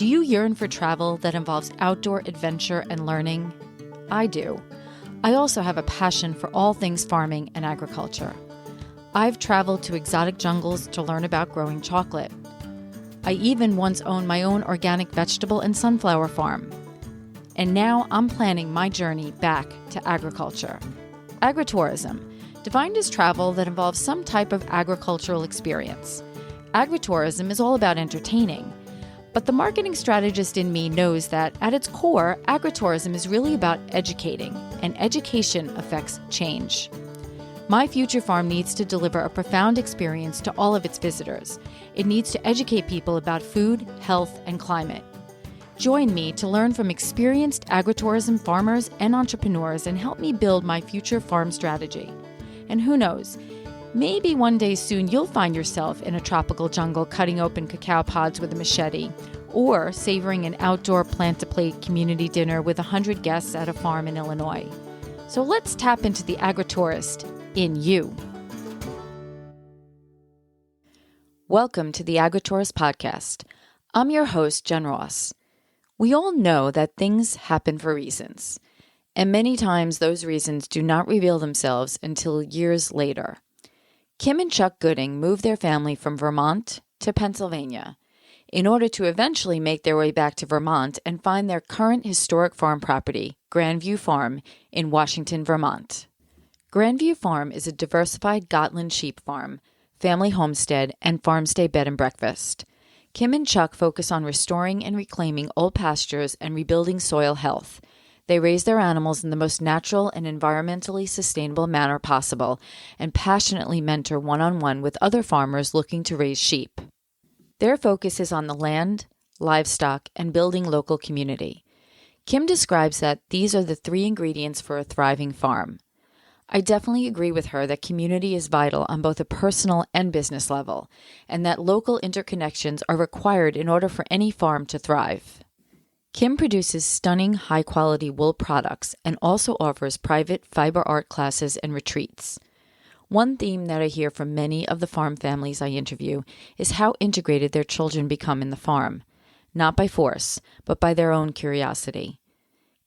Do you yearn for travel that involves outdoor adventure and learning? I do. I also have a passion for all things farming and agriculture. I've traveled to exotic jungles to learn about growing chocolate. I even once owned my own organic vegetable and sunflower farm. And now I'm planning my journey back to agriculture. Agritourism, defined as travel that involves some type of agricultural experience. Agritourism is all about entertaining. But the marketing strategist in me knows that at its core, agritourism is really about educating, and education affects change. My future farm needs to deliver a profound experience to all of its visitors. It needs to educate people about food, health, and climate. Join me to learn from experienced agritourism farmers and entrepreneurs and help me build my future farm strategy. And who knows, maybe one day soon you'll find yourself in a tropical jungle cutting open cacao pods with a machete, or savoring an outdoor plant-to-plate community dinner with 100 guests at a farm in Illinois. So let's tap into the agritourist in you. Welcome to the Agritourist Podcast. I'm your host, Jen Ross. We all know that things happen for reasons, and many times those reasons do not reveal themselves until years later. Kim and Chuck Goodling moved their family from Vermont to Pennsylvania in order to eventually make their way back to Vermont and find their current historic farm property, Grandview Farm, in Washington, Vermont. Grandview Farm is a diversified Gotland sheep farm, family homestead, and farmstay bed and breakfast. Kim and Chuck focus on restoring and reclaiming old pastures and rebuilding soil health. They raise their animals in the most natural and environmentally sustainable manner possible and passionately mentor one-on-one with other farmers looking to raise sheep. Their focus is on the land, livestock, and building local community. Kim describes that these are the three ingredients for a thriving farm. I definitely agree with her that community is vital on both a personal and business level, and that local interconnections are required in order for any farm to thrive. Kim produces stunning, high-quality wool products and also offers private fiber art classes and retreats. One theme that I hear from many of the farm families I interview is how integrated their children become in the farm, not by force, but by their own curiosity.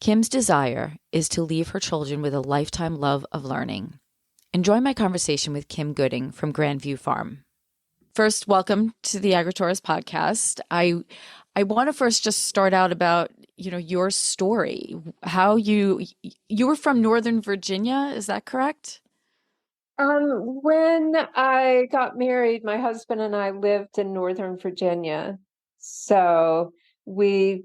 Kim's desire is to leave her children with a lifetime love of learning. Enjoy my conversation with Kim Goodling from Grandview Farm. First, welcome to the Agritourist Podcast. I want to first just start out about, your story. How you were from Northern Virginia, is that correct? When I got married, my husband and I lived in Northern Virginia. So we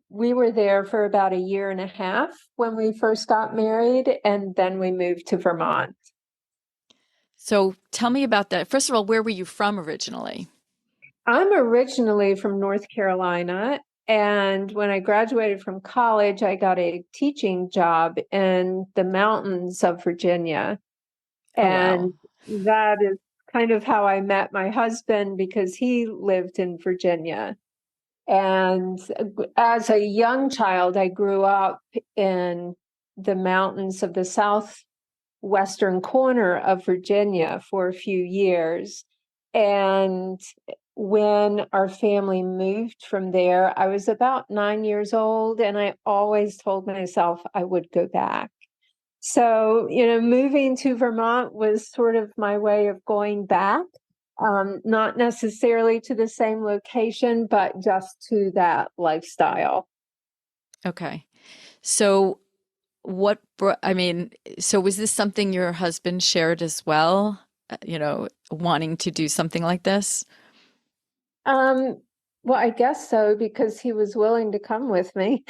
were there for about a year and a half when we first got married, and then we moved to Vermont. So tell me about that. First of all, where were you from originally? I'm originally from North Carolina, and when I graduated from college, I got a teaching job in the mountains of Virginia. And that is kind of how I met my husband, because he lived in Virginia. And as a young child, I grew up in the mountains of the southwestern corner of Virginia for a few years. And when our family moved from there, I was about 9 years old, and I always told myself I would go back. So, moving to Vermont was sort of my way of going back. Not necessarily to the same location, but just to that lifestyle. Okay. So so was this something your husband shared as well, wanting to do something like this? Well, I guess so, because he was willing to come with me.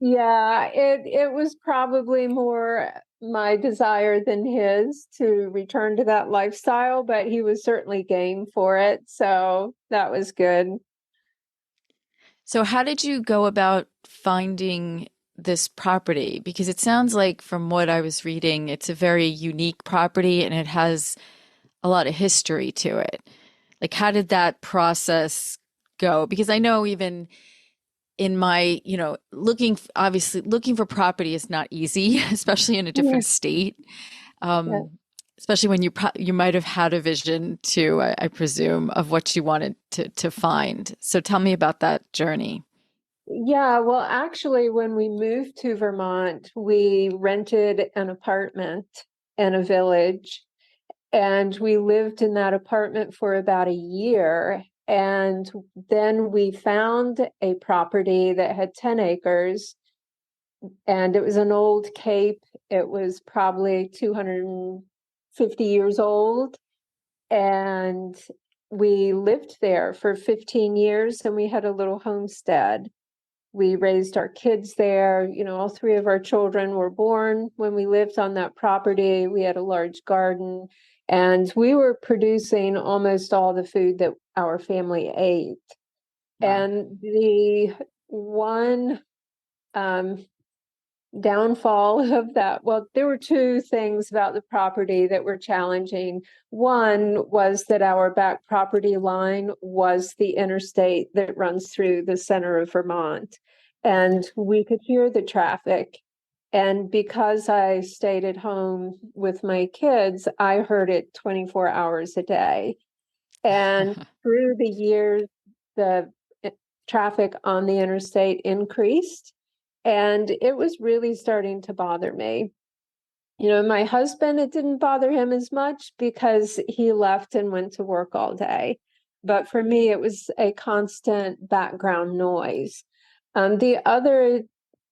Yeah, it was probably more my desire than his to return to that lifestyle, but he was certainly game for it. So that was good. So how did you go about finding this property? Because it sounds like, from what I was reading, it's a very unique property and it has a lot of history to it. Like, how did that process go? Because I know even in my, looking for property is not easy, especially in a different state. Yeah. Especially when you might have had a vision too, I presume, of what you wanted to find. So tell me about that journey. Yeah, well, actually, when we moved to Vermont, we rented an apartment in a village, and we lived in that apartment for about a year. And then we found a property that had 10 acres, and it was an old cape. It was probably 250 years old. And we lived there for 15 years, and we had a little homestead. We raised our kids there. All three of our children were born when we lived on that property. We had a large garden, and we were producing almost all the food that our family ate. Wow. And the one um, downfall of that, well, there were two things about the property that were challenging. One was that our back property line was the interstate that runs through the center of Vermont, and we could hear the traffic. And because I stayed at home with my kids, I heard it 24 hours a day. And through the years, the traffic on the interstate increased, and it was really starting to bother me. My husband, it didn't bother him as much because he left and went to work all day. But for me, it was a constant background noise. The other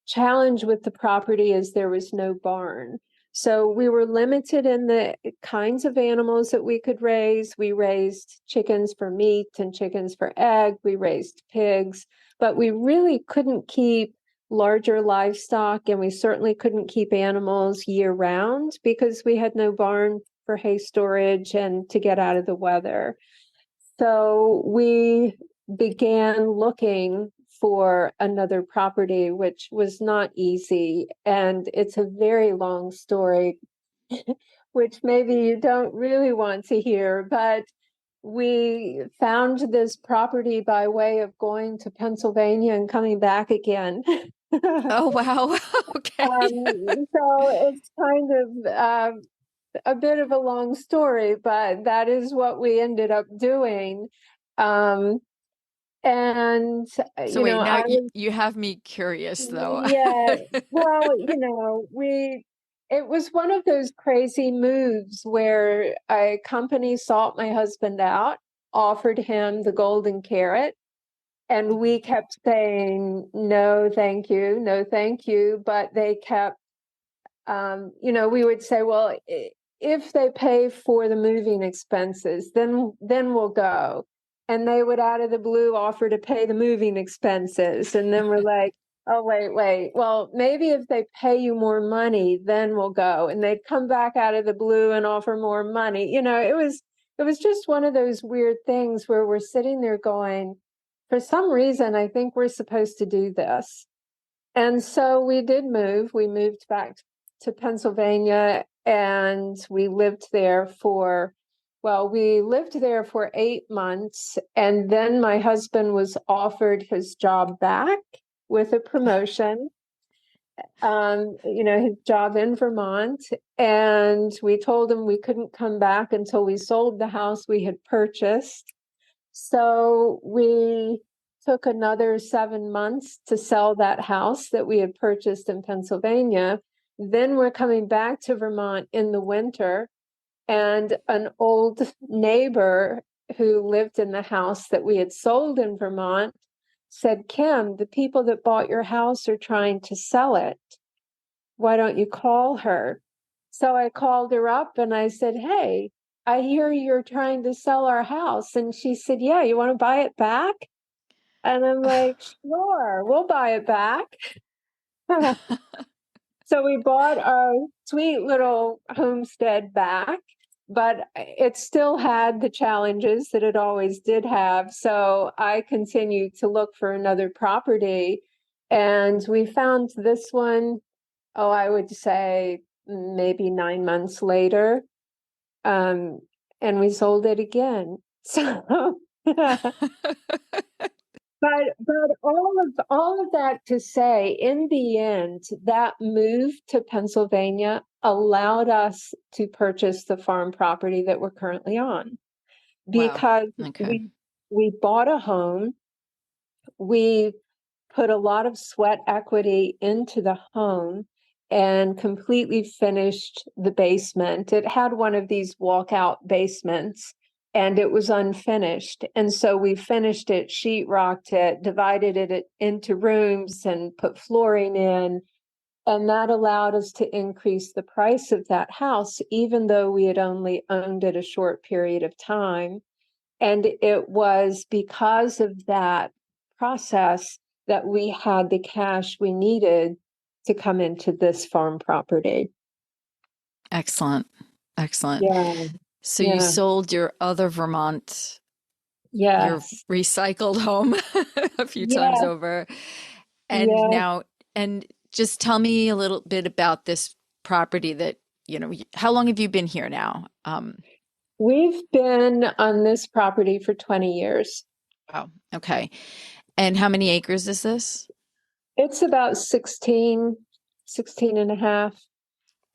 challenge with the property is there was no barn. So we were limited in the kinds of animals that we could raise. We raised chickens for meat and chickens for egg. We raised pigs, but we really couldn't keep larger livestock, and we certainly couldn't keep animals year round because we had no barn for hay storage and to get out of the weather. So we began looking for another property, which was not easy. And it's a very long story, which maybe you don't really want to hear, but we found this property by way of going to Pennsylvania and coming back again. Oh, wow. Okay. So it's kind of a bit of a long story, but that is what we ended up doing. Um, and So wait, now I was, you have me curious though. yeah, well, it was one of those crazy moves where a company sought my husband out, offered him the golden carrot, and we kept saying, no, thank you, no, thank you. But they kept, we would say, well, if they pay for the moving expenses, then we'll go. And they would out of the blue offer to pay the moving expenses. And then we're like, oh, wait. Well, maybe if they pay you more money, then we'll go. And they'd come back out of the blue and offer more money. It was just one of those weird things where we're sitting there going, for some reason, I think we're supposed to do this. And so we did move. We moved back to Pennsylvania, and we lived there for 8 months. And then my husband was offered his job back with a promotion, his job in Vermont. And we told him we couldn't come back until we sold the house we had purchased. So we took another 7 months to sell that house that we had purchased in Pennsylvania. Then we're coming back to Vermont in the winter, and an old neighbor who lived in the house that we had sold in Vermont said, Kim, the people that bought your house are trying to sell it. Why don't you call her? So I called her up and I said, hey, I hear you're trying to sell our house. And she said, yeah, you want to buy it back? And I'm like, sure, we'll buy it back. So we bought our sweet little homestead back, but it still had the challenges that it always did have. So I continued to look for another property, and we found this one, I would say maybe 9 months later. And we sold it again. So but all of that to say, in the end, that move to Pennsylvania allowed us to purchase the farm property that we're currently on Wow. because Okay. we bought a home. We put a lot of sweat equity into the home and completely finished the basement. It had one of these walkout basements and it was unfinished. And so we finished it, sheetrocked it, divided it into rooms and put flooring in. And that allowed us to increase the price of that house, even though we had only owned it a short period of time. And it was because of that process that we had the cash we needed to come into this farm property. Excellent. Excellent. Yeah, So you yeah, sold your other Vermont, your yes, recycled home a few times yes, over. And yes. now, and just tell me a little bit about this property that, how long have you been here now? We've been on this property for 20 years. Oh, okay. And how many acres is this? It's about 16 and a half.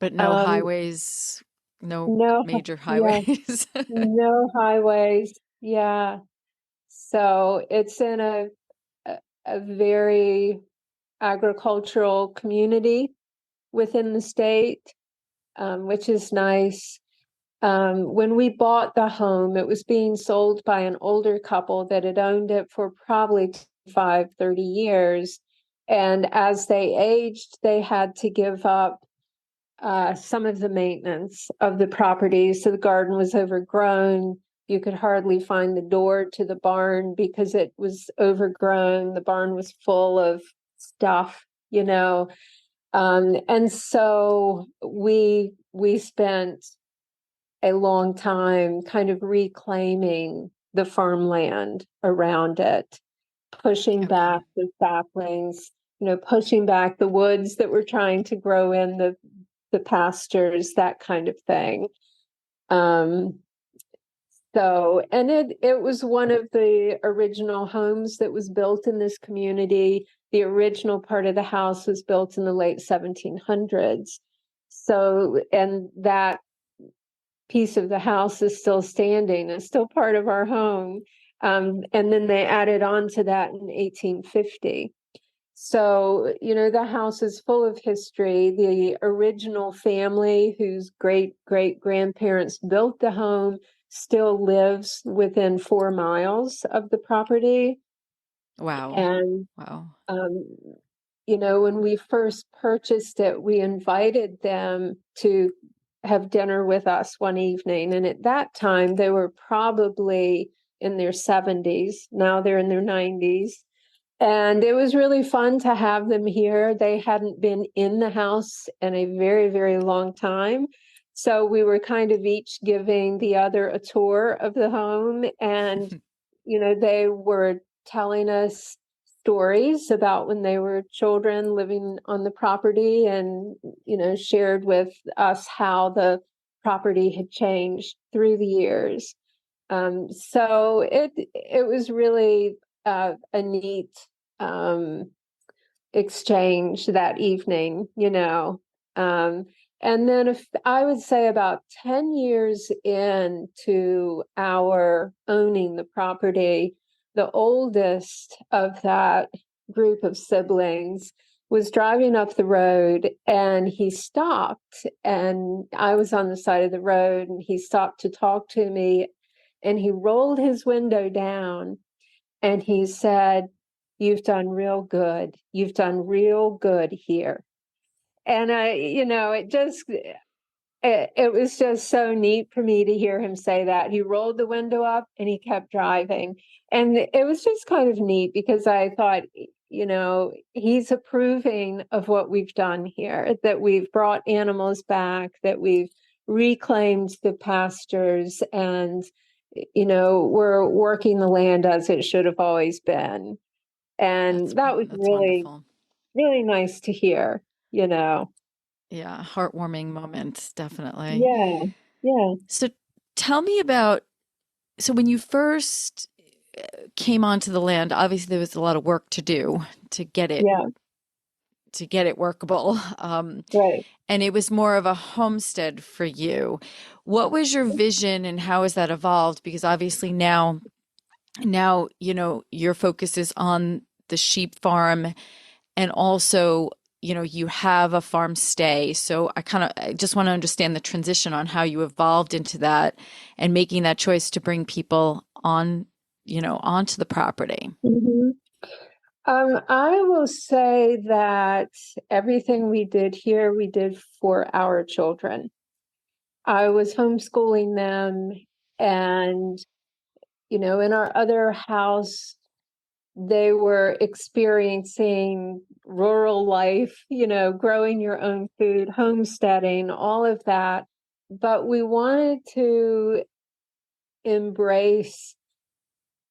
But no Um, highways, no no, major yeah, highways. no highways. Yeah. So it's in a very agricultural community within the state, which is nice. When we bought the home, it was being sold by an older couple that had owned it for probably 30 years. And as they aged, they had to give up some of the maintenance of the property. So the garden was overgrown. You could hardly find the door to the barn because it was overgrown. The barn was full of stuff, you know. And so we spent a long time kind of reclaiming the farmland around it, pushing back Okay. the saplings, pushing back the woods that were trying to grow in the pastures, that kind of thing. Um, and it was one of the original homes that was built in this community. The original part of the house was built in the late 1700s. So, and that piece of the house is still standing, it's still part of our home. And then they added on to that in 1850. So, the house is full of history. The original family, whose great great grandparents built the home, still lives within 4 miles of the property. Wow. And, Wow. um, when we first purchased it, we invited them to have dinner with us one evening. And at that time, they were probably in their 70s. Now they're in their 90s. And it was really fun to have them here. They hadn't been in the house in a very, very long time. So we were kind of each giving the other a tour of the home. And, they were telling us stories about when they were children living on the property and, shared with us how the property had changed through the years. So it was really a neat um, exchange that evening. Um, and then if I would say about 10 years into our owning the property, the oldest of that group of siblings was driving up the road and he stopped, and I was on the side of the road and he stopped to talk to me, and he rolled his window down and he said, "You've done real good. You've done real good here." And it was just so neat for me to hear him say that. He rolled the window up and he kept driving. And it was just kind of neat because I thought, he's approving of what we've done here, that we've brought animals back, that we've reclaimed the pastures, and, we're working the land as it should have always been. And that was That's really, wonderful. really nice to hear. Yeah, heartwarming moment, definitely. Yeah, yeah, So tell me about, so when you first came onto the land, obviously there was a lot of work to do to get it yeah. to get it workable. Right. And it was more of a homestead for you. What was your vision and how has that evolved? Because obviously now, your focus is on the sheep farm and also, you have a farm stay. So I just want to understand the transition on how you evolved into that and making that choice to bring people on, onto the property. Mhm. I will say that everything we did here, we did for our children. I was homeschooling them, and, in our other house, they were experiencing rural life, growing your own food, homesteading, all of that. But we wanted to embrace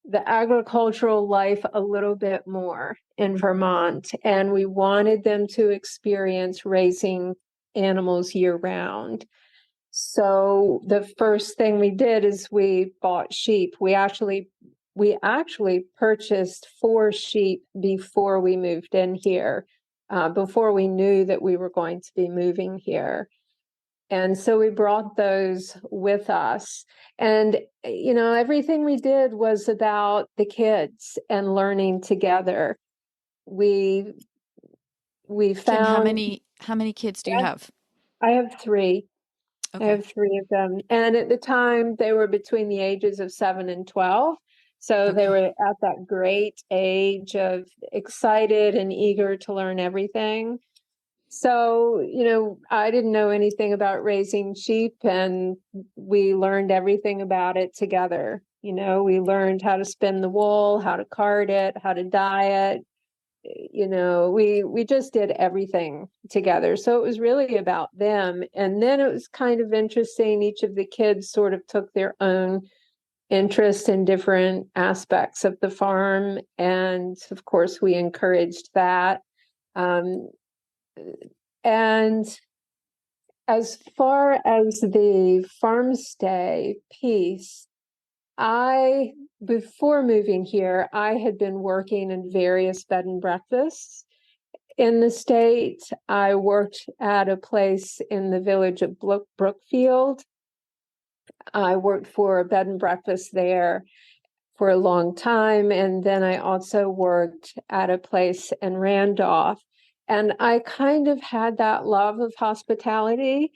the agricultural life a little bit more in Vermont, and we wanted them to experience raising animals year round. So the first thing we did is we bought sheep. We actually purchased 4 sheep before we moved in here, before we knew that we were going to be moving here. And so we brought those with us. And, everything we did was about the kids and learning together. We we Kim, how found, many kids do you yeah, have? I have three. I Okay. have 3 of them. And at the time, they were between the ages of 7 and 12. So they Okay. were at that great age of excited and eager to learn everything. So, I didn't know anything about raising sheep, and we learned everything about it together. We learned how to spin the wool, how to card it, how to dye it. We just did everything together. So it was really about them. And then it was kind of interesting. Each of the kids sort of took their own interest in different aspects of the farm. And of course, we encouraged that. Um, and as far as the farm stay piece, I, before moving here, I had been working in various bed and breakfasts in the state. I worked at a place in the village of Brookfield. I worked for a bed and breakfast there for a long time. And then I also worked at a place in Randolph. And I kind of had that love of hospitality,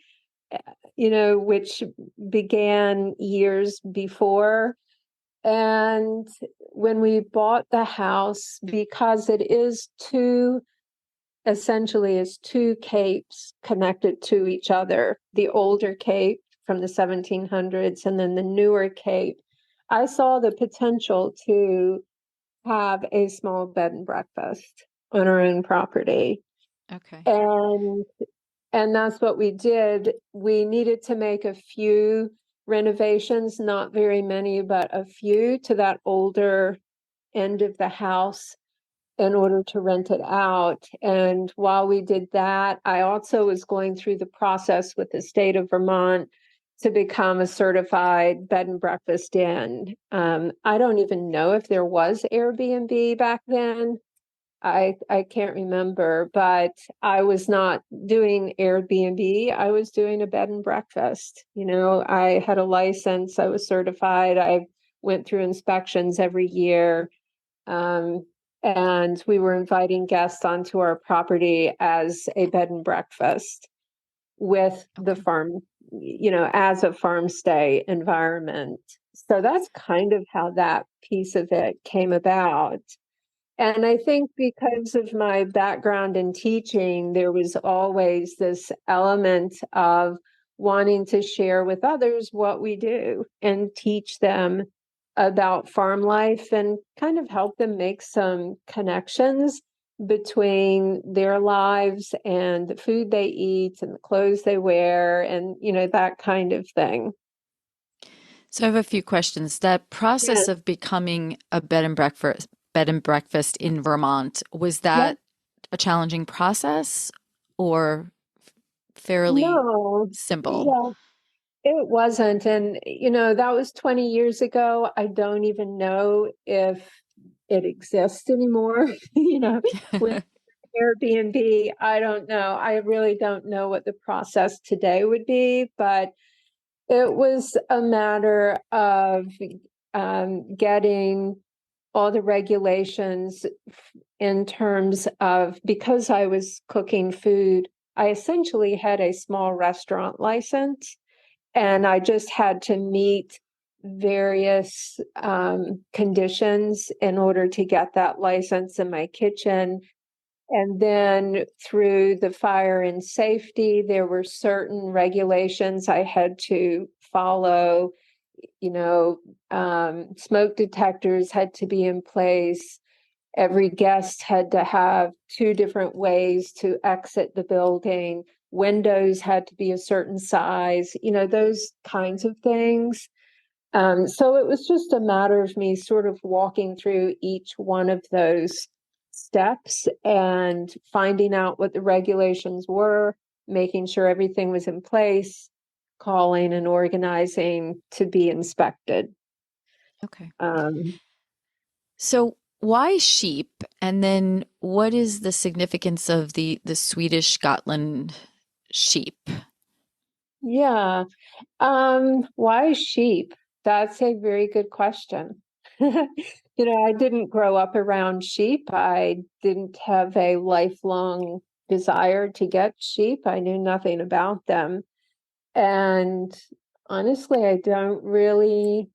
which began years before. And when we bought the house, because it is essentially is 2 capes connected to each other, the older cape from the 1700s and then the newer cape, I saw the potential to have a small bed and breakfast on our own property. Okay. And and that's what we did. We needed to make a few renovations, not very many, but a few to that older end of the house in order to rent it out. And while we did that, I also was going through the process with the state of Vermont to become a certified bed and breakfast inn. I don't even know if there was Airbnb back then. I can't remember, but I was not doing Airbnb. I was doing a bed and breakfast. I had a license. I was certified. I went through inspections every year. Um, and we were inviting guests onto our property as a bed and breakfast with the Okay. farm, as a farm stay environment. So that's kind of how that piece of it came about. And I think because of my background in teaching, there was always this element of wanting to share with others what we do and teach them about farm life and kind of help them make some connections between their lives and the food they eat and the clothes they wear and, that kind of thing. So I have a few questions. That Yeah. process of becoming a bed and breakfast in Vermont, was Yeah. that a challenging process or fairly No. simple? Yeah. It wasn't. And, that was 20 years ago. I don't even know if it exists anymore. When Airbnb, I don't know. I really don't know what the process today would be, but it was a matter of getting all the regulations in terms of, because I was cooking food, I essentially had a small restaurant license, and I just had to meet various conditions in order to get that license in my kitchen. And then through the fire and safety, there were certain regulations I had to follow. Smoke detectors had to be in place. Every guest had to have two different ways to exit the building. Windows had to be a certain size, those kinds of things. So it was just a matter of me sort of walking through each one of those steps and finding out what the regulations were, making sure everything was in place, calling and organizing to be inspected. Okay. Um, So why sheep? And then what is the significance of the Swedish Gotland sheep? yeah. Why sheep? That's a very good question. I didn't grow up around sheep. I didn't have a lifelong desire to get sheep. I knew nothing about them. And honestly, I don't really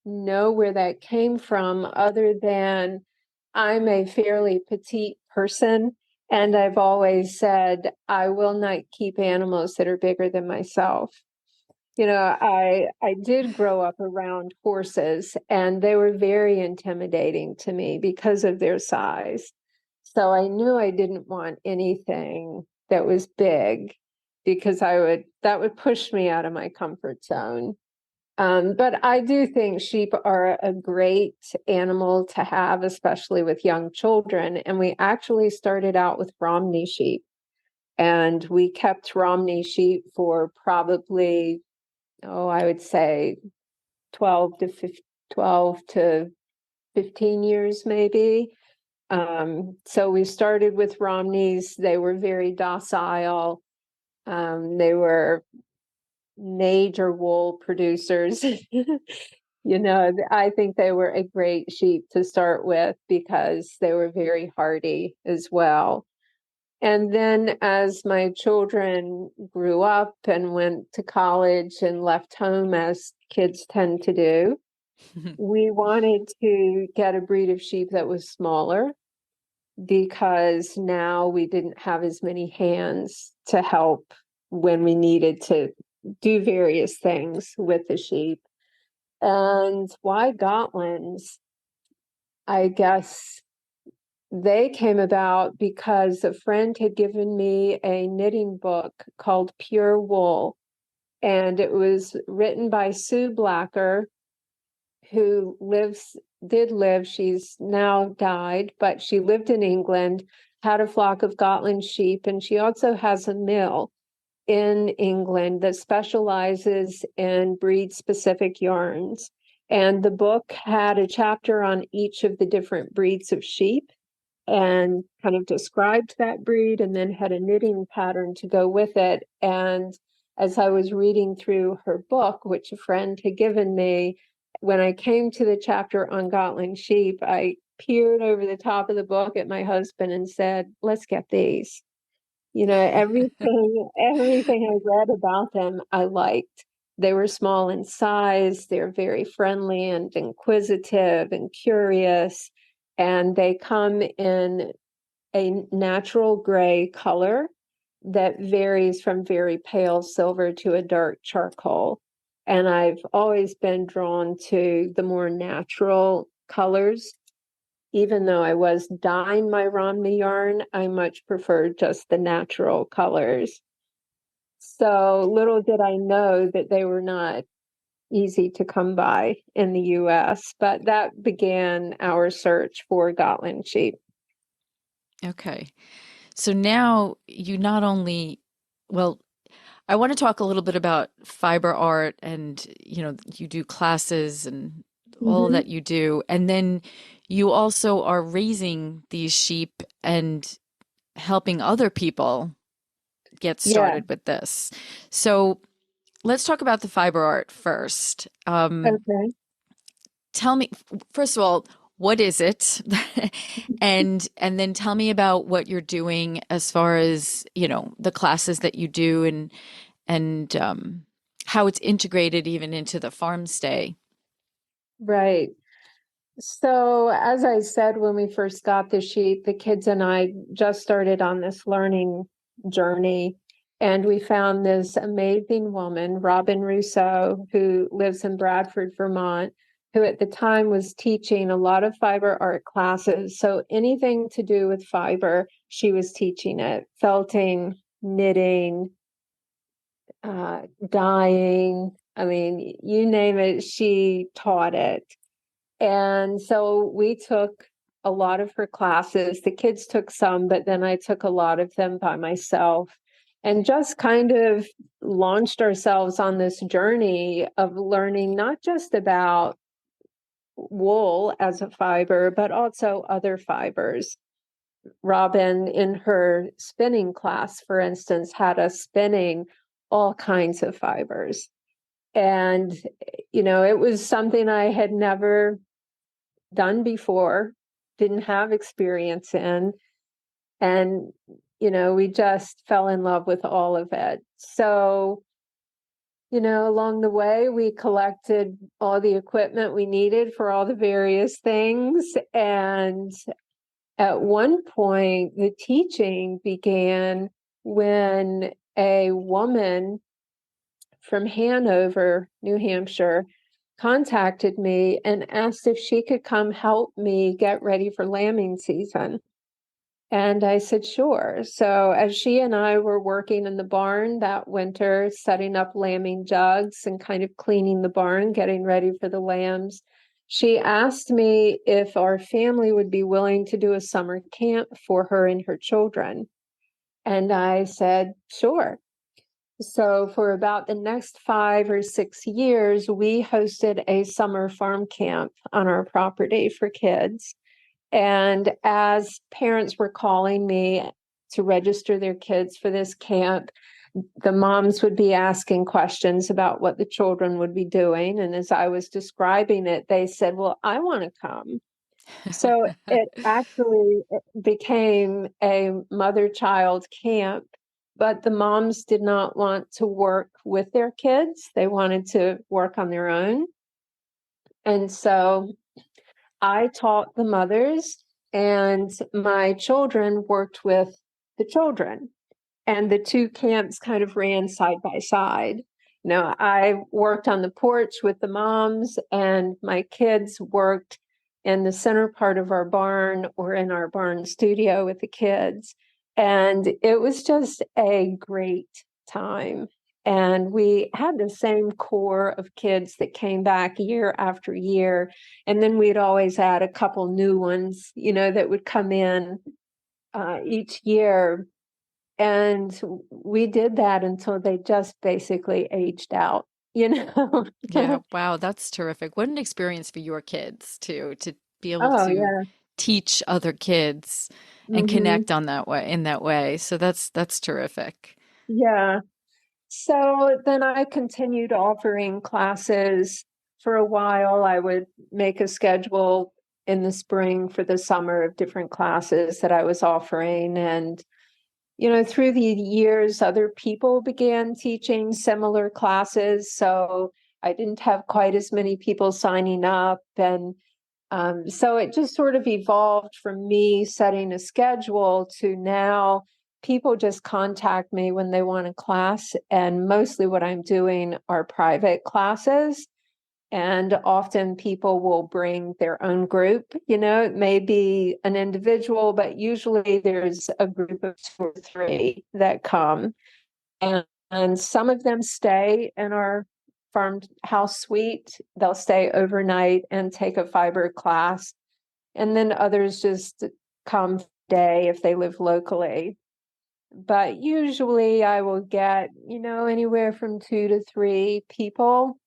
know where that came from, other than I'm a fairly petite person. And I've always said I will not keep animals that are bigger than myself. I did grow up around horses, and they were very intimidating to me because of their size. So I knew I didn't want anything that was big, because that would push me out of my comfort zone. But I do think sheep are a great animal to have, especially with young children. And we actually started out with Romney sheep, and we kept Romney sheep for probably, I would say 12 to 15 years, maybe. So we started with Romneys. They were very docile. They were major wool producers. I think they were a great sheep to start with because they were very hardy as well. And then as my children grew up and went to college and left home, as kids tend to do, we wanted to get a breed of sheep that was smaller, because now we didn't have as many hands to help when we needed to do various things with the sheep. And why Gotlands? I guess they came about because a friend had given me a knitting book called Pure Wool, and it was written by Sue Blacker, who did live, she's now died, but she lived in England, had a flock of Gotland sheep, and she also has a mill in England that specializes in breed specific yarns. And the book had a chapter on each of the different breeds of sheep and kind of described that breed, and then had a knitting pattern to go with it. And as I was reading through her book, which a friend had given me, when I came to the chapter on Gotland sheep, I peered over the top of the book at my husband and said, "Let's get these." Everything I read about them, I liked. They were small in size, they're very friendly and inquisitive and curious, and they come in a natural gray color that varies from very pale silver to a dark charcoal. And I've always been drawn to the more natural colors. Even though I was dyeing my Romney yarn, I much preferred just the natural colors. So little did I know that they were not easy to come by in the US, but that began our search for Gotland sheep. Okay. So now you not only, well, I want to talk a little bit about fiber art and, you do classes and all Mm-hmm. that you do. And then you also are raising these sheep and helping other people get Yeah. started with this. So let's talk about the fiber art first. Okay. Tell me, first of all, what is it? And then tell me about what you're doing as far as, the classes that you do and how it's integrated even into the farm stay. Right. So, as I said, when we first got the sheep, the kids and I just started on this learning journey. And we found this amazing woman, Robin Rousseau, who lives in Bradford, Vermont, who at the time was teaching a lot of fiber art classes. So, anything to do with fiber, she was teaching it: felting, knitting, dyeing. I mean, you name it, she taught it. And so we took a lot of her classes. The kids took some, but then I took a lot of them by myself and just kind of launched ourselves on this journey of learning not just about wool as a fiber, but also other fibers. Robin, in her spinning class, for instance, had us spinning all kinds of fibers. And, it was something I had never done before, didn't have experience in. And, we just fell in love with all of it. So, along the way, we collected all the equipment we needed for all the various things. And at one point, the teaching began when a woman from Hanover, New Hampshire, contacted me and asked if she could come help me get ready for lambing season. And I said, sure. So, as she and I were working in the barn that winter, setting up lambing jugs and kind of cleaning the barn, getting ready for the lambs, she asked me if our family would be willing to do a summer camp for her and her children. And I said, sure. So, for about the next 5 or 6 years, we hosted a summer farm camp on our property for kids. And as parents were calling me to register their kids for this camp, the moms would be asking questions about what the children would be doing. And as I was describing it, they said, well, I want to come. So it actually became a mother-child camp, but the moms did not want to work with their kids. They wanted to work on their own. And so I taught the mothers, and my children worked with the children. And the two camps kind of ran side by side. I worked on the porch with the moms, and my kids worked in the center part of our barn or in our barn studio with the kids. And it was just a great time. And we had the same core of kids that came back year after year. And then we'd always add a couple new ones, that would come in each year. And we did that until they just basically aged out, you know? Yeah, wow, that's terrific. What an experience for your kids too, to be able Oh, to yeah. teach other kids and Hmm. connect on that way in that way. So that's terrific. Yeah. So then I continued offering classes for a while. I would make a schedule in the spring for the summer of different classes that I was offering. And, through the years, other people began teaching similar classes. So I didn't have quite as many people signing up. And so it just sort of evolved from me setting a schedule to now people just contact me when they want a class. And mostly what I'm doing are private classes. And often people will bring their own group. It may be an individual, but usually there's a group of two or three that come. And some of them stay in our farmhouse suite. They'll stay overnight and take a fiber class. And then others just come day if they live locally. But usually I will get, anywhere from 2 to 3 people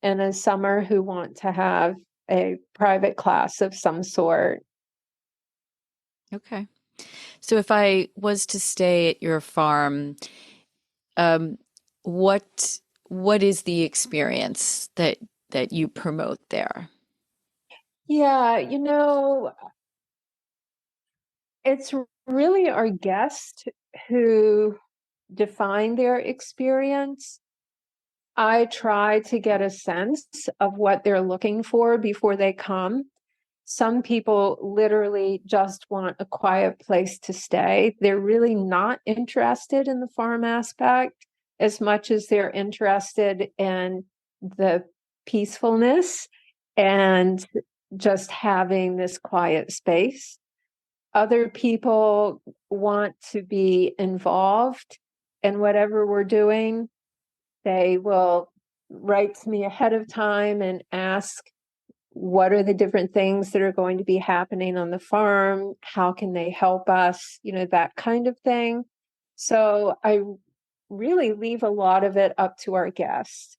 in a summer who want to have a private class of some sort. Okay. So if I was to stay at your farm, um, what what is the experience that you promote there? Yeah, it's really our guests who define their experience. I try to get a sense of what they're looking for before they come. Some people literally just want a quiet place to stay. They're really not interested in the farm aspect as much as they're interested in the peacefulness and just having this quiet space. Other people want to be involved in whatever we're doing. They will write to me ahead of time and ask what are the different things that are going to be happening on the farm? How can they help us? That kind of thing. So I really leave a lot of it up to our guests.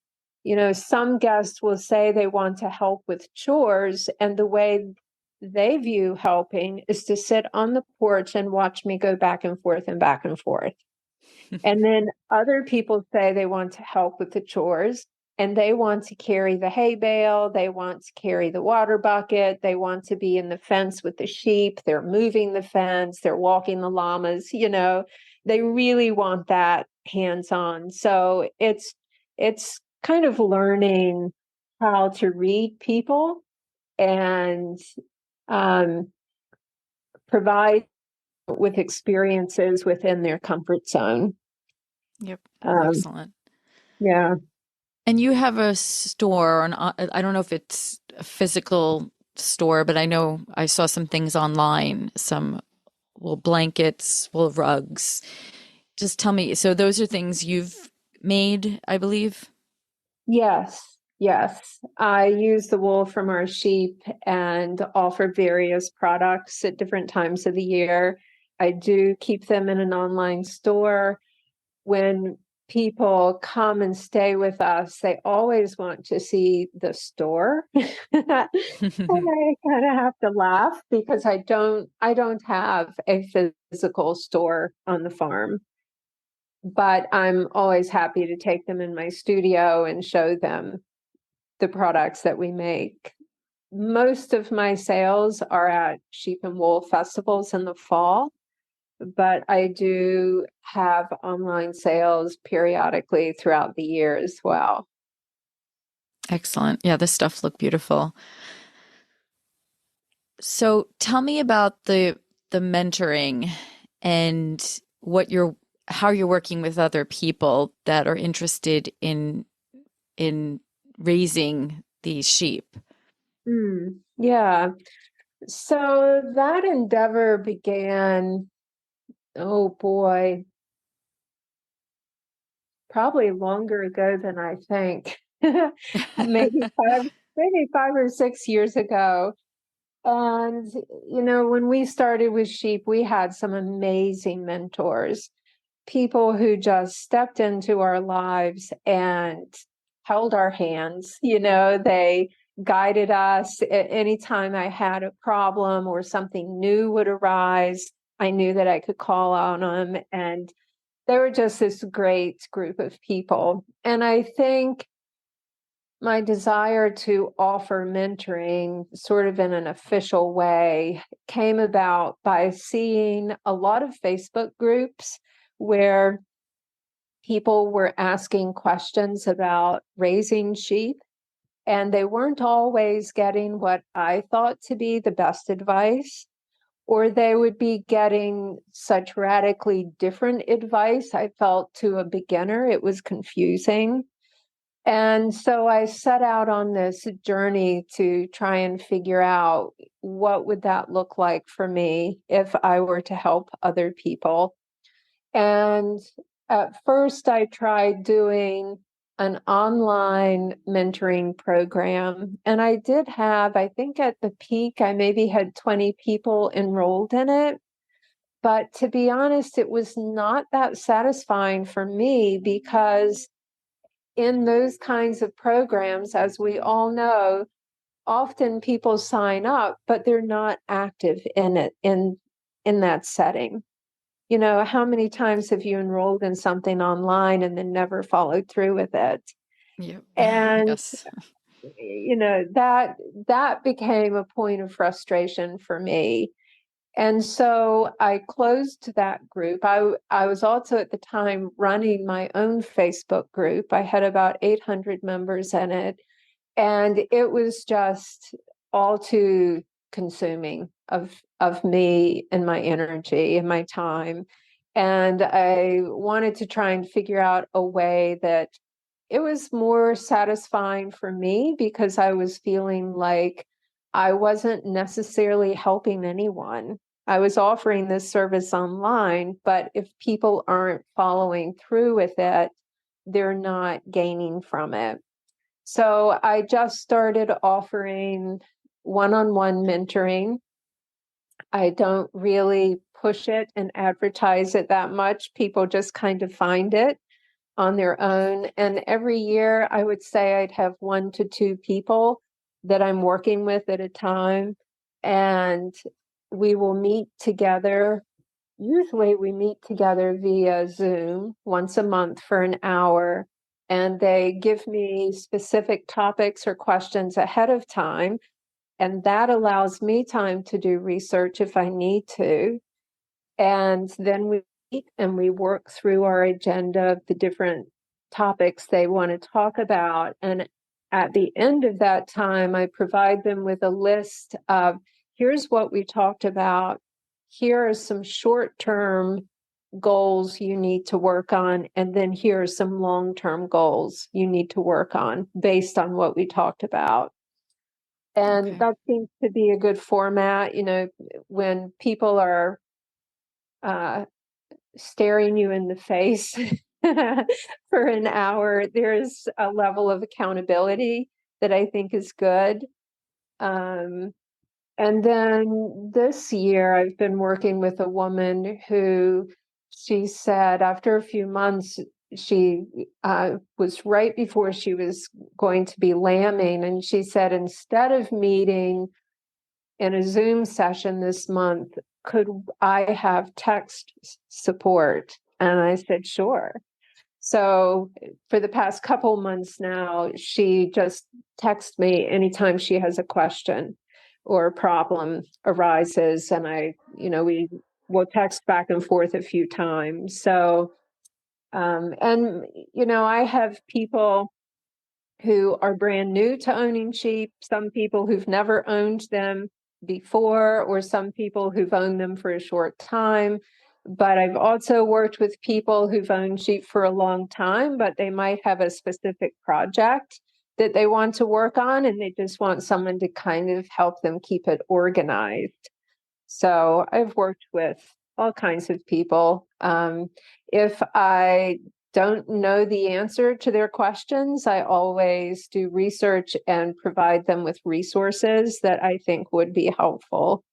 Some guests will say they want to help with chores, and the way they view helping is to sit on the porch and watch me go back and forth and back and forth. And then other people say they want to help with the chores and they want to carry the hay bale. They want to carry the water bucket. They want to be in the fence with the sheep. They're moving the fence. They're walking the llamas. They really want that hands on. So it's kind of learning how to read people and um, provide with experiences within their comfort zone. Yep. Um, Excellent. yeah. And you have a store, and I don't know if it's a physical store, but I know I saw some things online, some blankets, rugs. Just tell me, so those are things you've made, I believe? Yes, yes. I use the wool from our sheep and offer various products at different times of the year. I do keep them in an online store. When people come and stay with us, they always want to see the store. And I kind of have to laugh because I don't have a physical store on the farm, but I'm always happy to take them in my studio and show them the products that we make. Most of my sales are at sheep and wool festivals in the fall, but I do have online sales periodically throughout the year as well. Excellent. Yeah, this stuff look beautiful. So tell me about the mentoring and how you're working with other people that are interested in raising these sheep. Yeah. So that endeavor began, oh boy, probably longer ago than I think. maybe five, maybe 5 or 6 years ago. And, when we started with sheep, we had some amazing mentors, people who just stepped into our lives and held our hands. They guided us. Anytime I had a problem or something new would arise, I knew that I could call on them. And they were just this great group of people. And I think my desire to offer mentoring sort of in an official way came about by seeing a lot of Facebook groups where people were asking questions about raising sheep, and they weren't always getting what I thought to be the best advice, or they would be getting such radically different advice. I felt to a beginner, it was confusing. And so I set out on this journey to try and figure out what would that look like for me if I were to help other people. And at first I tried doing an online mentoring program. And I did have, I think at the peak, I maybe had 20 people enrolled in it. But to be honest, it was not that satisfying for me because in those kinds of programs, as we all know, often people sign up, but they're not active in it. And in that setting. How many times have you enrolled in something online and then never followed through with it? Yep. And Yes. that became a point of frustration for me. And so I closed that group. I was also at the time running my own Facebook group. I had about 800 members in it, and it was just all too consuming of me and my energy and my time. And I wanted to try and figure out a way that it was more satisfying for me, because I was feeling like I wasn't necessarily helping anyone. I was offering this service online, but if people aren't following through with it, they're not gaining from it. So I just started offering one-on-one mentoring. I don't really push it and advertise it that much. People just kind of find it on their own. And every year, I would say I'd have 1 to 2 people that I'm working with at a time. And we will meet together. Usually, we meet together via Zoom once a month for an hour. And they give me specific topics or questions ahead of time. And that allows me time to do research if I need to. And then we meet and we work through our agenda of the different topics they want to talk about. And at the end of that time, I provide them with a list of, here's what we talked about. Here are some short-term goals you need to work on. And then here are some long-term goals you need to work on based on what we talked about. And Okay. that seems to be a good format. When people are staring you in the face for an hour, there's a level of accountability that I think is good. Um, and then this year, I've been working with a woman who, she said after a few months, she was right before she was going to be lambing. And she said, instead of meeting in a Zoom session this month, could I have text support? And I said, sure. So for the past couple months now, she just texts me anytime she has a question or a problem arises. And we will text back and forth a few times. So, I have people who are brand new to owning sheep, some people who've never owned them before, or some people who've owned them for a short time. But I've also worked with people who've owned sheep for a long time, but they might have a specific project that they want to work on, and they just want someone to kind of help them keep it organized. So I've worked with all kinds of people. If I don't know the answer to their questions, I always do research and provide them with resources that I think would be helpful.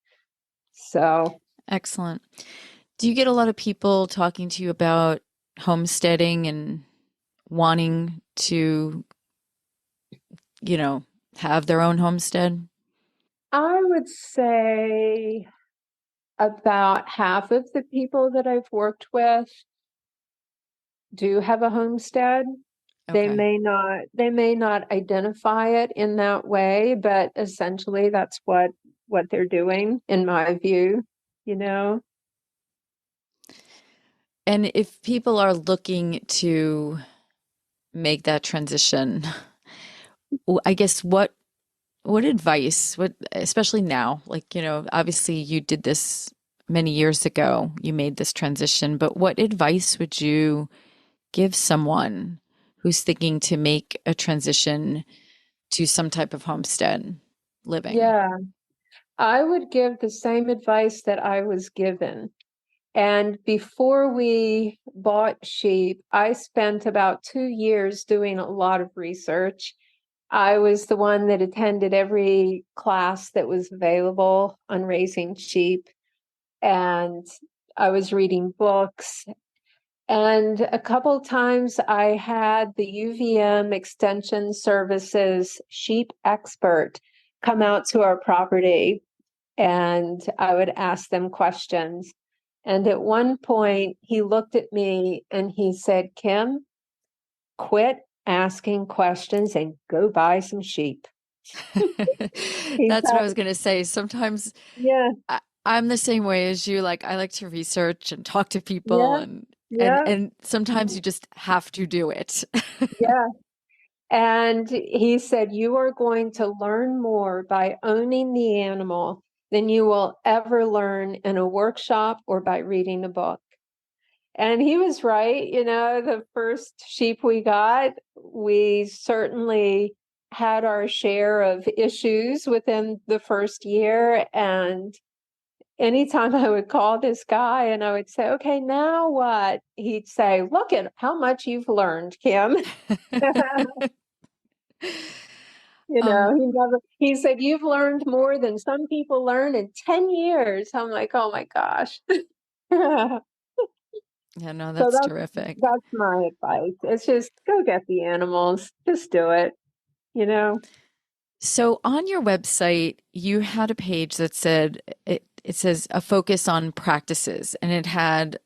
So, Excellent. Do you get a lot of people talking to you about homesteading and wanting to, you know, have their own homestead? I would say about half of the people that I've worked with do have a homestead. They Okay. may not identify it in that way, but essentially that's what they're doing, in my view, you know. And if people are looking to make that transition, I guess what advice, what especially now, like, obviously you did this many years ago, you made this transition, but what advice would you give someone who's thinking to make a transition to some type of homestead living? Yeah, I would give the same advice that I was given. And before we bought sheep, I spent about 2 years doing a lot of research. I was the one that attended every class that was available on raising sheep, and I was reading books. And a couple times I had the UVM Extension Services sheep expert come out to our property. and I would ask them questions. And at one point, he looked at me and he said, Kim, quit asking questions and go buy some sheep. He That's what I said, was going to say. Sometimes yeah, I'm the same way as you. Like I like to research and talk to people yeah, and yeah, sometimes you just have to do it. yeah. And he said, you are going to learn more by owning the animal than you will ever learn in a workshop or by reading a book. And he was right. The first sheep we got, we certainly had our share of issues within the first year. And anytime I would call this guy and I would say, okay, now what? He'd say, look at how much you've learned, Kim. Um, He said, you've learned more than some people learn in 10 years. I'm like, oh my gosh. So yeah, no, that's terrific. that's my advice. It's just go get the animals. Just do it, you know? So on your website, you had a page that said it says a focus on practices, and it had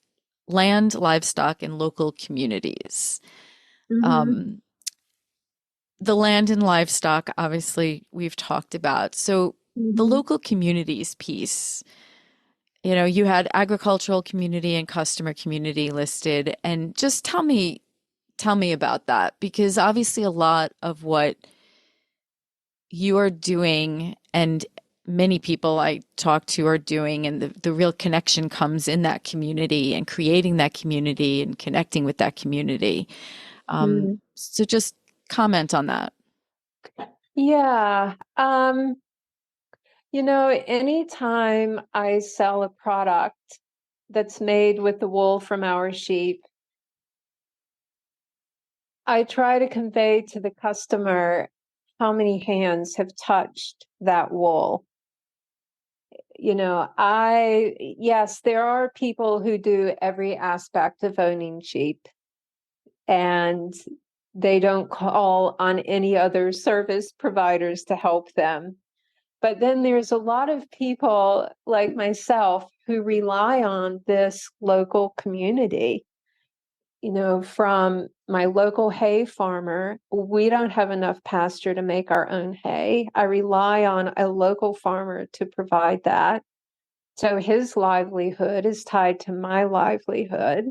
land, livestock, and local communities. Mm-hmm. Um, the land and livestock, obviously, we've talked about. So the Mm-hmm. local communities piece, you had agricultural community and customer community listed, and just tell me about that because obviously a lot of what you are doing and many people I talk to are doing, and the real connection comes in that community and creating that community and connecting with that community. Mm-hmm. So just comment on that. Yeah. Anytime I sell a product that's made with the wool from our sheep, I try to convey to the customer how many hands have touched that wool. Yes, there are people who do every aspect of owning sheep and they don't call on any other service providers to help them. But then there's a lot of people like myself who rely on this local community. From my local hay farmer, we don't have enough pasture to make our own hay. I rely on a local farmer to provide that. So his livelihood is tied to my livelihood.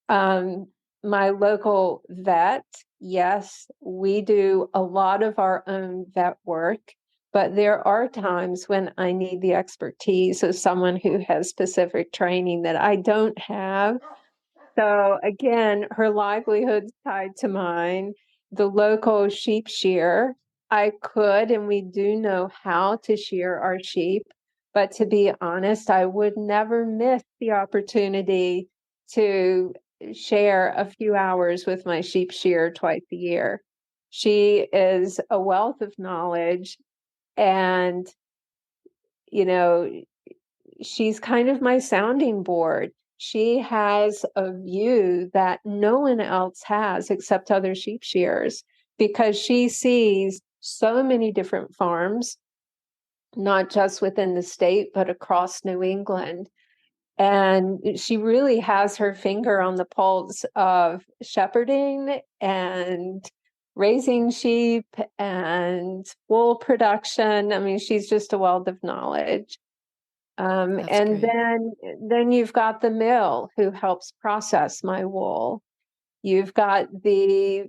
Um, my local vet, yes, we do a lot of our own vet work, but there are times when I need the expertise of someone who has specific training that I don't have. So again, her livelihood's tied to mine. The local sheep shear, I could, and we do know how to shear our sheep. But to be honest, I would never miss the opportunity to share a few hours with my sheep shearer twice a year. She is a wealth of knowledge, and you know, she's kind of my sounding board. She has a view that no one else has except other sheep shearers because she sees so many different farms, not just within the state, but across New England. And she really has her finger on the pulse of shepherding and raising sheep and wool production. I mean, she's just a wealth of knowledge. That's And great. then you've got the mill who helps process my wool. You've got the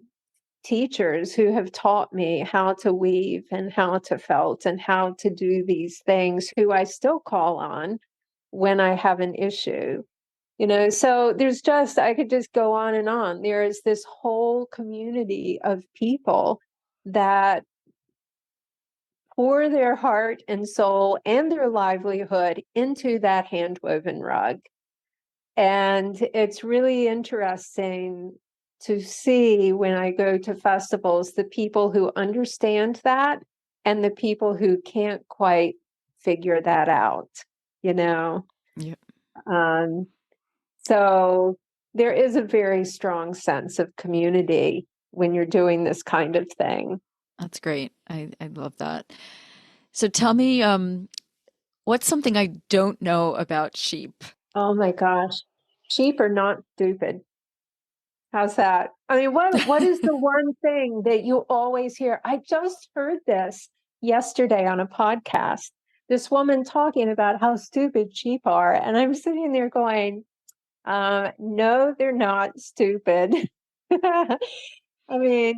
teachers who have taught me how to weave and how to felt and how to do these things, who I still call on when I have an issue. So I could just go on and on. There is this whole community of people that pour their heart and soul and their livelihood into that handwoven rug. And it's really interesting to see when I go to festivals the people who understand that and the people who can't quite figure that out, you know. Yeah, Um, so there is a very strong sense of community when you're doing this kind of thing. that's great. I love that. So tell me, What's something I don't know about sheep? Oh my gosh. Sheep are not stupid. How's that? I mean, what is the one thing that you always hear? I just heard this yesterday on a podcast. This woman talking about how stupid sheep are. And I'm sitting there going, no, they're not stupid. I mean,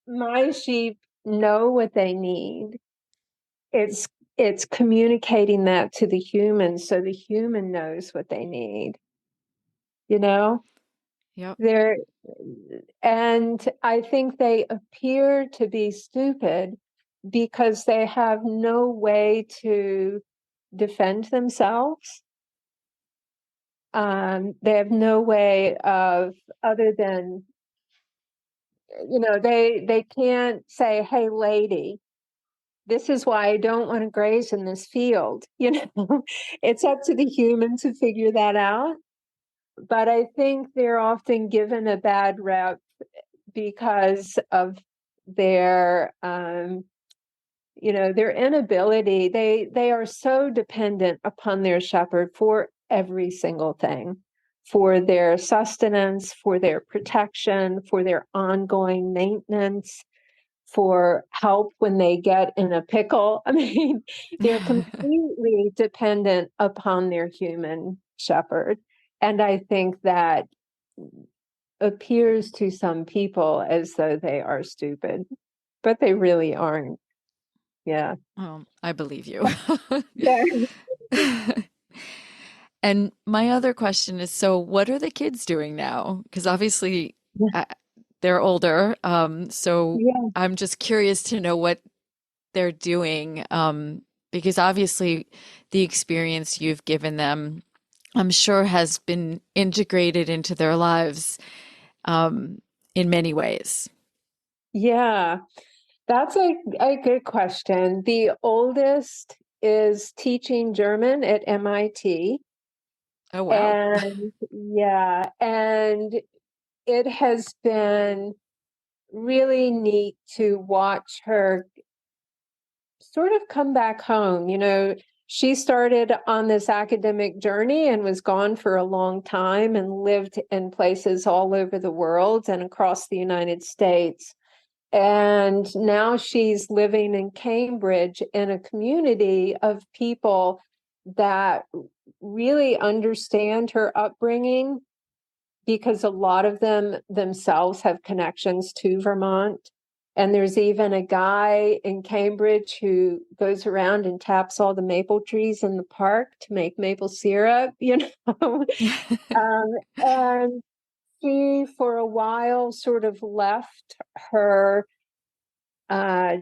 my sheep know what they need. It's it's communicating that to the human so the human knows what they need, you know? Yep. They're and I think they appear to be stupid because they have no way to defend themselves. They have no way of other than, they can't say, "Hey, lady, this is why I don't want to graze in this field." It's up to the human to figure that out. But I think they're often given a bad rep because of their their inability. They are so dependent upon their shepherd for every single thing, for their sustenance, for their protection, for their ongoing maintenance, for help when they get in a pickle. I mean, they're completely dependent upon their human shepherd. And I think that appears to some people as though they are stupid, but they really aren't. Yeah. I believe you. Yeah. And my other question is, so what are the kids doing now? Because obviously uh, they're older. So Yeah. I'm just curious to know what they're doing. Because obviously the experience you've given them, I'm sure has been integrated into their lives, in many ways. Yeah. That's a good question. The oldest is teaching German at MIT. Oh, wow. And yeah, and it has been really neat to watch her sort of come back home. She started on this academic journey and was gone for a long time and lived in places all over the world and across the United States. And now she's living in Cambridge in a community of people that really understand her upbringing because a lot of them themselves have connections to Vermont. And there's even a guy in Cambridge who goes around and taps all the maple trees in the park to make maple syrup. And she, for a while, sort of left her uh,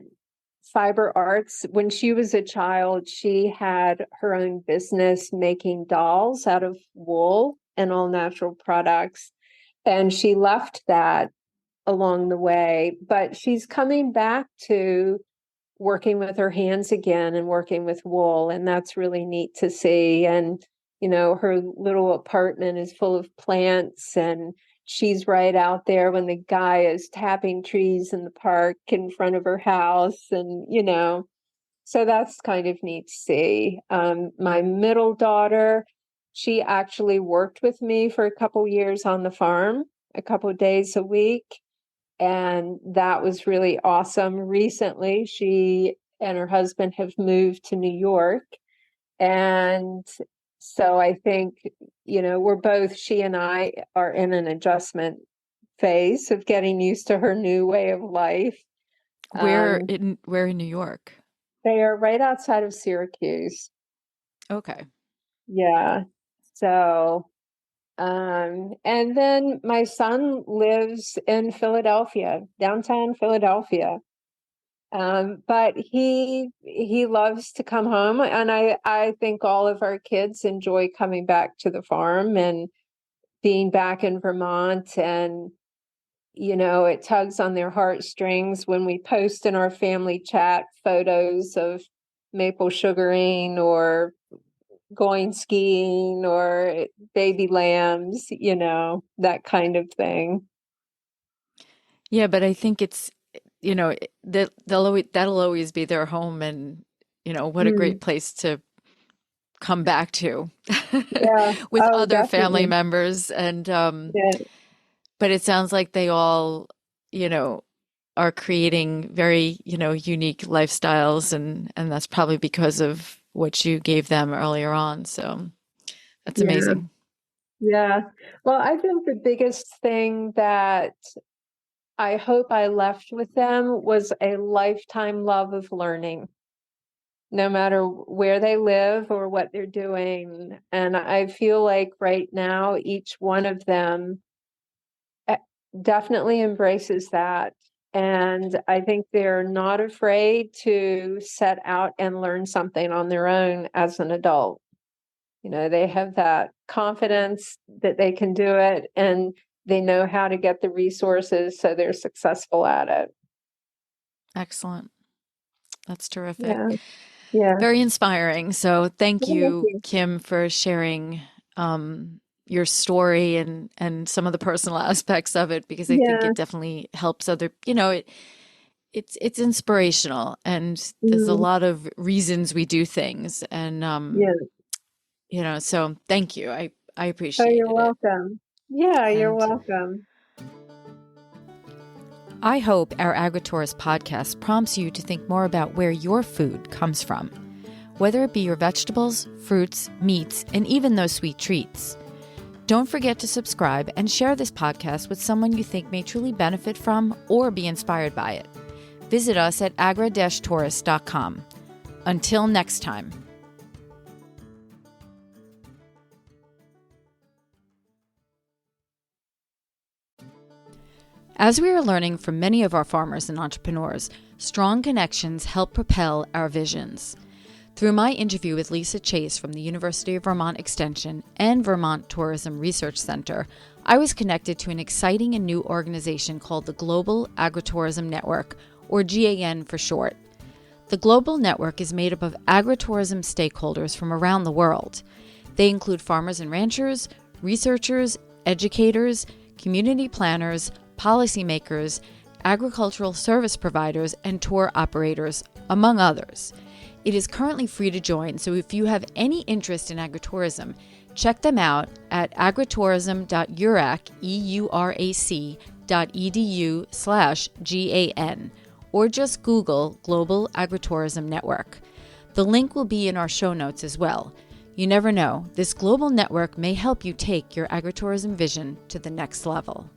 fiber arts. When she was a child, she had her own business making dolls out of wool and all natural products. And she left that along the way, but she's coming back to working with her hands again and working with wool. And that's really neat to see. And, her little apartment is full of plants and she's right out there when the guy is tapping trees in the park in front of her house. And, so that's kind of neat to see. My middle daughter, she actually worked with me for a couple years on the farm, a couple of days a week. And that was really awesome. Recently, she and her husband have moved to New York. And so I think, she and I are in an adjustment phase of getting used to her new way of life. Um, Where in New York? they are right outside of Syracuse. Okay. Yeah. So, and then my son lives in Philadelphia, downtown Philadelphia. But he loves to come home, and I think all of our kids enjoy coming back to the farm and being back in Vermont. And it tugs on their heartstrings when we post in our family chat photos of maple sugaring or going skiing or baby lambs, that kind of thing. Yeah, but I think it's, that'll always be their home, and what a great Mm. place to come back to Yeah. with Oh, other family definitely. members. And Yeah. but it sounds like they all, you know, are creating very, unique lifestyles, and that's probably because of what you gave them earlier on. So that's Yeah. amazing. Yeah. Well, I think the biggest thing that I hope I left with them was a lifetime love of learning, no matter where they live or what they're doing. And I feel like right now, each one of them eh, definitely embraces that. And I think they're not afraid to set out and learn something on their own as an adult. They have that confidence that they can do it, and they know how to get the resources, so they're successful at it. Excellent. That's terrific. Yeah. Yeah. Very inspiring. So thank Well, thank you, you. Kim, for sharing your story and some of the personal aspects of it, because I think Yeah. it definitely helps other, it's inspirational, and there's a Mm, lot of reasons we do things. And yeah. so thank you. I Oh, you're appreciated it. welcome. Yeah, you're And welcome. I hope our AgriTourist podcast prompts you to think more about where your food comes from, whether it be your vegetables, fruits, meats, and even those sweet treats. Don't forget to subscribe and share this podcast with someone you think may truly benefit from or be inspired by it. Visit us at agra-tourist.com. Until next time. As we are learning from many of our farmers and entrepreneurs, strong connections help propel our visions. Through my interview with Lisa Chase from the University of Vermont Extension and Vermont Tourism Research Center, I was connected to an exciting and new organization called the Global Agritourism Network, or GAN for short. The Global Network is made up of agritourism stakeholders from around the world. They include farmers and ranchers, researchers, educators, community planners, policymakers, agricultural service providers, and tour operators, among others. It is currently free to join, so if you have any interest in agritourism, check them out at agritourism.eurac.edu/GAN, or just Google Global Agritourism Network. The link will be in our show notes as well. You never know, this global network may help you take your agritourism vision to the next level.